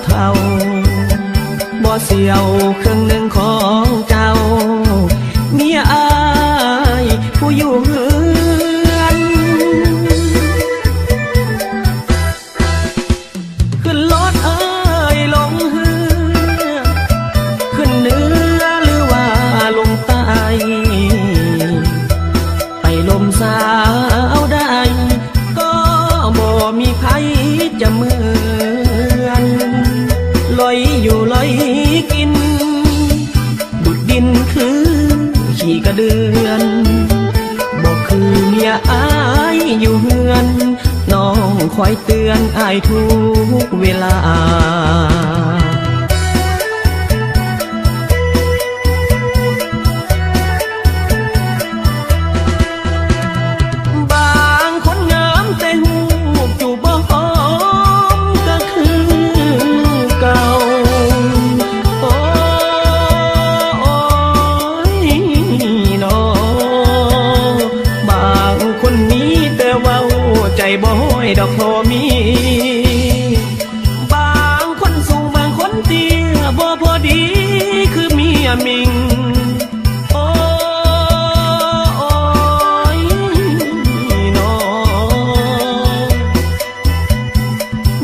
เท่าบ่เสียวครึ่งหนึ่งของเจ้าเมียอายผู้อยู่เฮือนขึ้นรถเอ้ยลงเฮือขึ้นเหนือหรือว่าลงใต้ไปลมสาวได้ก็บ่มีไผจะเหมือนลอยอยู่ลอยกินดุดดินคือขี่กระเดือนบอกคือเมียอายอยู่เฮือนน้องคอยเตือนอายทุกเวลาบ่ห้อยดอกพอมีบางคนสูงบางคนเตี้ยบ่พอดีคือเมียมิงโอ้ยน้อง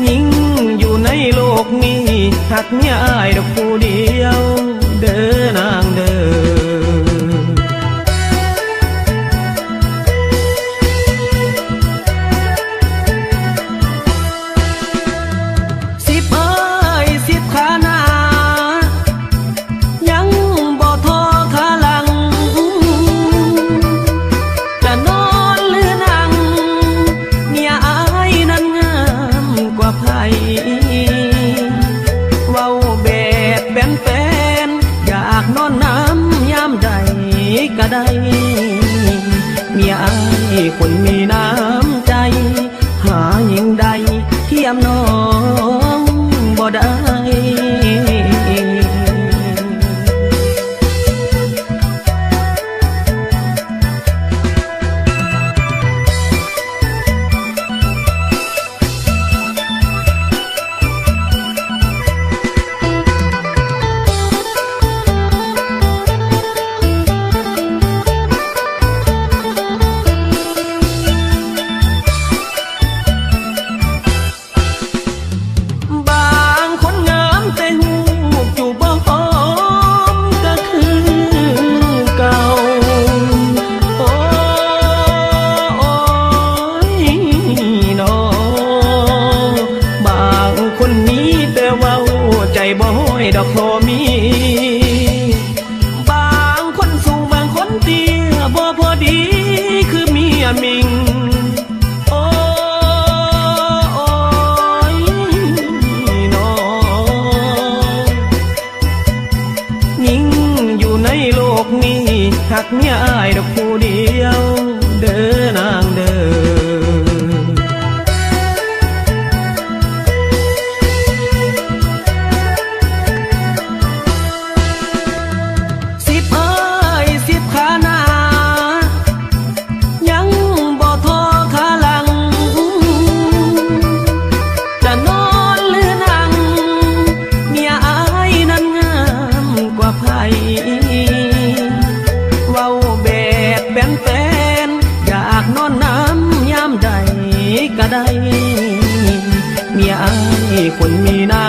ยิ่งอยู่ในโลกนี้หักเมียอายดอกผู้เดียวเด้อนางเด้อเว้าแบบแฟนอยากนอนน้ำยามใดก็ได้เมียอายคนมีน้ำใจหายิ่งใดเทียมน้องบ่ได้บ่ห้อยดอกพอมีบางคนสูงบางคนเตี้ยบ่พอดีคือเมียมิงโอ้ยน้องยิ่งอยู่ในโลกนี้หักเมียอายดอกผู้เดียวเด้อนางเด้อเว้าแบบแฟนอยากนอนน้ำยามใดก็ได้เมียอายคนมีน้